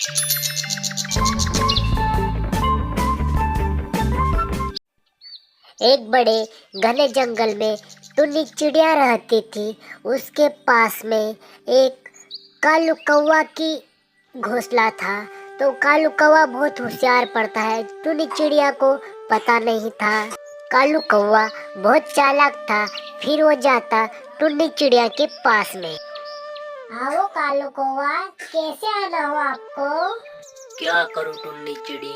एक बड़े घने जंगल में टुन्नी चिड़िया रहती थी। उसके पास में एक कालू कौवा की घोंसला था। तो कालू कौवा बहुत होशियार पड़ता है, टुन्नी चिड़िया को पता नहीं था। कालू कौवा बहुत चालाक था। फिर वो जाता टुन्नी चिड़िया के पास में। आओ कालू कौवा, कैसे आना हो आपको? क्या करूं टुन्नी चिड़ी,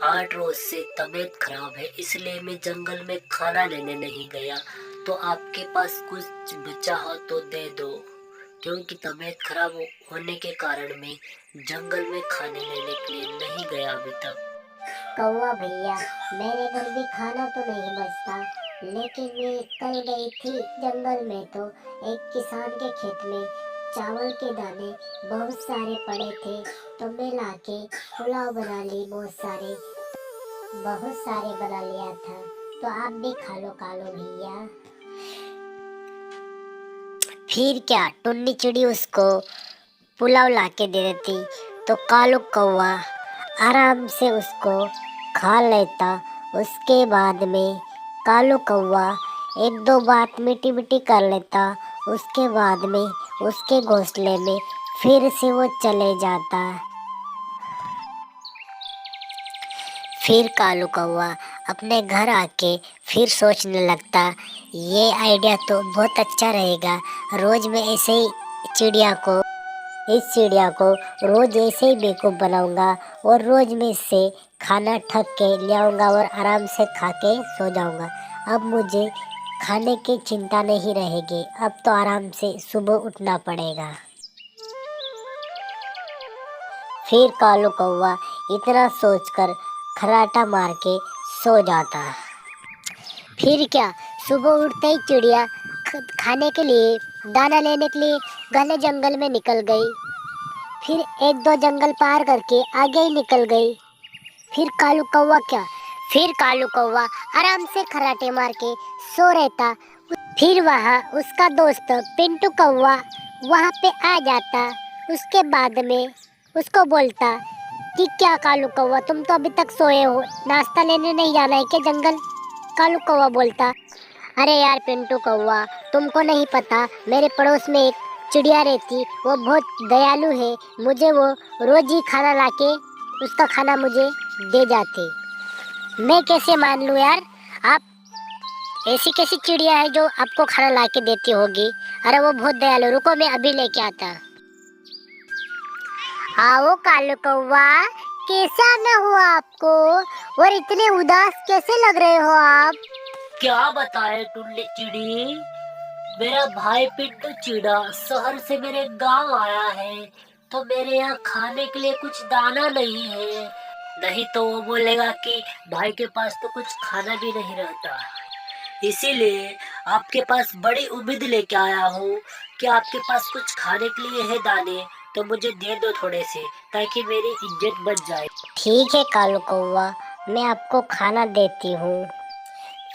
8 रोज से तबीयत खराब है, इसलिए मैं जंगल में खाना लेने नहीं गया। तो आपके पास कुछ बचा हो तो दे दो, क्योंकि तबीयत खराब होने के कारण मैं जंगल में खाने लेने के लिए नहीं गया अभी तक। कौवा भैया, मेरे घर भी खाना तो नहीं बचता, लेकिन मैं कल गई थी जंगल में तो एक किसान के खेत में चावल के दाने बहुत सारे पड़े थे। तो मैं लाके पुलाव बना ली, बहुत सारे बना लिया था। तो आप भी खा लो कालू भैया। फिर क्या, टुन्नी चिड़ी उसको पुलाव लाके दे देती तो कालू कौवा आराम से उसको खा लेता। उसके बाद में कालू कौवा एक दो बात मीठी मीठी कर लेता। उसके बाद में उसके घोंसले में फिर से वो चले जाता। फिर कालू कौवा अपने घर आके फिर सोचने लगता, ये आइडिया तो बहुत अच्छा रहेगा। रोज मैं ऐसे ही इस चिड़िया को रोज ऐसे ही बेवकूफ़ बनाऊंगा और रोज मैं इससे खाना ठग के ले आऊँगा और आराम से खा के सो जाऊँगा। अब मुझे खाने की चिंता नहीं रहेगी, अब तो आराम से सुबह उठना पड़ेगा। फिर कालू कौवा इतना सोचकर खर्राटा मार के सो जाता। फिर क्या, सुबह उठते ही चिड़िया खाने के लिए, दाना लेने के लिए घने जंगल में निकल गई। फिर एक दो जंगल पार करके आगे ही निकल गई। फिर कालू कौवा आराम से खर्राटे मार के सो रहता। फिर वहाँ उसका दोस्त पिंटू कौवा वहाँ पे आ जाता। उसके बाद में उसको बोलता कि क्या कालू कौवा, तुम तो अभी तक सोए हो, नाश्ता लेने नहीं जाना है क्या जंगल? कालू कौवा बोलता, अरे यार पिंटू कौवा, तुमको नहीं पता, मेरे पड़ोस में एक चिड़िया रहती, वो बहुत दयालु है, मुझे वो रोज ही खाना लाके उसका खाना मुझे दे जाते। मैं कैसे मान लूँ यार, आप ऐसी कैसी चिड़िया है जो आपको खाना लाके देती होगी? अरे वो बहुत दयालु, रुको मैं अभी लेके आता। आओ कालू कौवा, कैसे आना हुआ आपको और इतने उदास कैसे लग रहे हो आप? क्या बताए टुन्नी चिड़ी, मेरा भाई पिंटू चिड़ा शहर से मेरे गांव आया है, तो मेरे यहाँ खाने के लिए कुछ दाना नहीं है। नहीं तो वो बोलेगा कि भाई के पास तो कुछ खाना भी नहीं रहता। इसीलिए आपके पास बड़ी उम्मीद लेके आया हूँ कि आपके पास कुछ खाने के लिए है दाने, तो मुझे दे दो थोड़े से, ताकि मेरी इज्जत बच जाए। ठीक है कालू कौवा, मैं आपको खाना देती हूँ।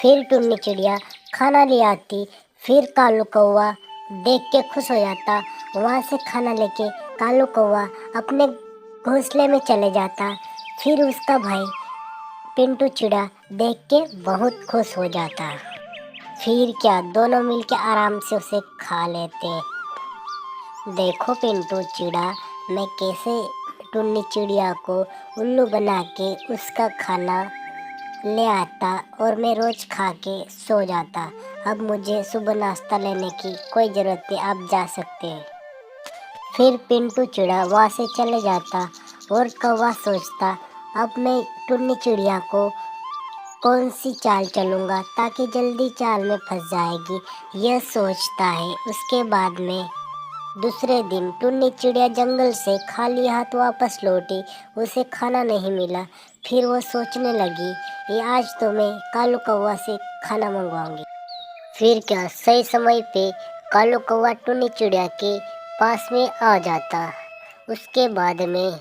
फिर टुन्नी चिड़िया खाना ले आती। फिर कालू कौवा देख के खुश हो जाता। वहाँ से खाना लेके कालू कौवा अपने घोंसले में चले जाता। फिर उसका भाई पिंटू चिड़ा देख के बहुत खुश हो जाता। फिर क्या, दोनों मिलके आराम से उसे खा लेते। देखो पिंटू चिड़ा, मैं कैसे टुन्नी चिड़िया को उल्लू बना के उसका खाना ले आता और मैं रोज खा के सो जाता। अब मुझे सुबह नाश्ता लेने की कोई ज़रूरत नहीं, आप जा सकते हैं। फिर पिंटू चिड़ा वहाँ से चले जाता और कौवा सोचता, अब मैं टुन्नी चिड़िया को कौन सी चाल चलूँगा ताकि जल्दी चाल में फंस जाएगी, यह सोचता है। उसके बाद में दूसरे दिन टुन्नी चिड़िया जंगल से खाली हाथ वापस लौटी, उसे खाना नहीं मिला। फिर वो सोचने लगी, ये आज तो मैं कालू कौवा से खाना मंगवाऊंगी। फिर क्या, सही समय पे कालू कौवा टुन्नी चिड़िया के पास में आ जाता। उसके बाद में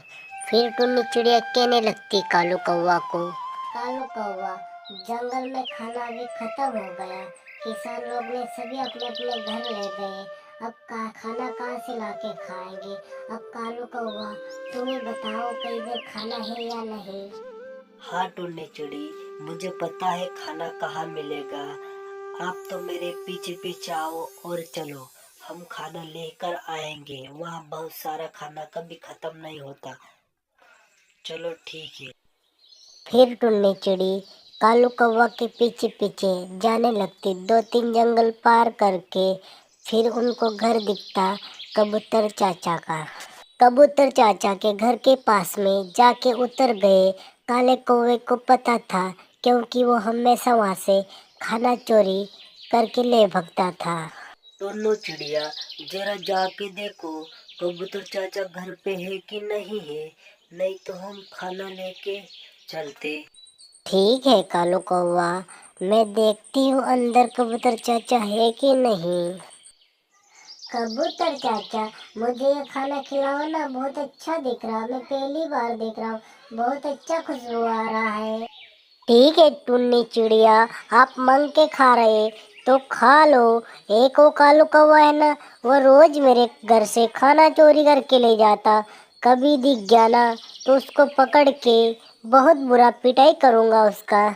फिर टुन्नी चिड़िया कहने लगती कालू कौवा को, कालू कौवा, जंगल में खाना भी खत्म हो गया, किसान लोग ने सभी अपने अपने घर ले गए, अब खाना कहाँ से लाके खाएंगे। अब कालू कौवा तुम्हें बताओ कि इधर खाना है या नहीं। हाँ टुन्नी चिड़ी, मुझे पता है खाना कहाँ मिलेगा। आप तो मेरे पीछे पीछे आओ और चलो, हम खाना लेकर आएंगे। वहाँ बहुत सारा खाना कभी खत्म नहीं होता। चलो ठीक है। फिर टुन्नी चिड़ी कालू कौवा के पीछे पीछे जाने लगती। 2-3 जंगल पार करके फिर उनको घर दिखता कबूतर चाचा का। कबूतर चाचा के घर के पास में जाके उतर गए। काले कौवे को पता था, क्योंकि वो हमेशा वहां से खाना चोरी करके ले भगता था। दोनों चिड़िया, जरा जाके देखो कबूतर चाचा घर पे है कि नहीं है, नहीं तो हम खाना लेके चलते। ठीक है कालू कौवा, मैं देखती हूँ अंदर कबूतर चाचा है कि नहीं। कबूतर चाचा, मुझे ये खाना खिलाओ ना, बहुत अच्छा दिख रहा, मैं पहली बार देख रहा हूँ, बहुत अच्छा खुशबू आ रहा है। ठीक है टुन्नी चिड़िया, आप मांग के खा रहे तो खा लो। एक वो कालू कौवा है ना, वो रोज मेरे घर से खाना चोरी करके ले जाता। कभी दिख गया ना तो उसको पकड़ के बहुत बुरा पिटाई करूँगा उसका।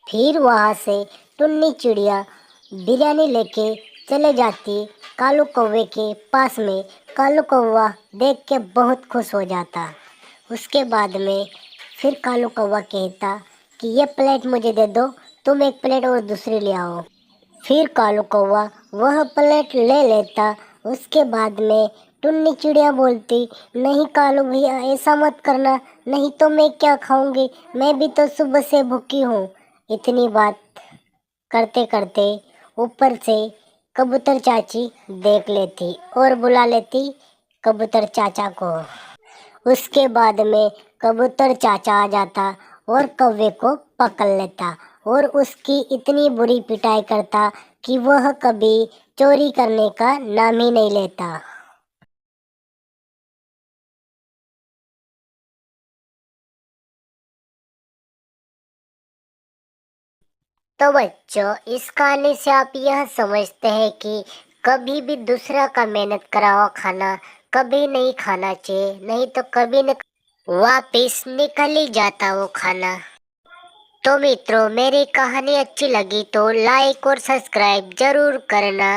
फिर वहाँ से टुन्नी चिड़िया बिरयानी लेके चले जाती कालू कौवे के पास में। कालू कौवा देख के बहुत खुश हो जाता। उसके बाद में फिर कालू कौवा कहता कि ये प्लेट मुझे दे दो, तुम एक प्लेट और दूसरी ले आओ। फिर कालू कौवा वह प्लेट ले लेता। उसके बाद में टुन्नी चिड़िया बोलती, नहीं कालू भैया ऐसा मत करना, नहीं तो मैं क्या खाऊंगी, मैं भी तो सुबह से भूखी हूँ। इतनी बात करते करते ऊपर से कबूतर चाची देख लेती और बुला लेती कबूतर चाचा को। उसके बाद में कबूतर चाचा आ जाता और कौवे को पकड़ लेता और उसकी इतनी बुरी पिटाई करता कि वह कभी चोरी करने का नाम ही नहीं लेता। तो बच्चों, इस कहानी से आप यह समझते हैं कि कभी भी दूसरा का मेहनत करा हुआ खाना कभी नहीं खाना चाहिए, नहीं तो कभी न वापिस निकल ही जाता वो खाना। तो मित्रों, मेरी कहानी अच्छी लगी तो लाइक और सब्सक्राइब जरूर करना।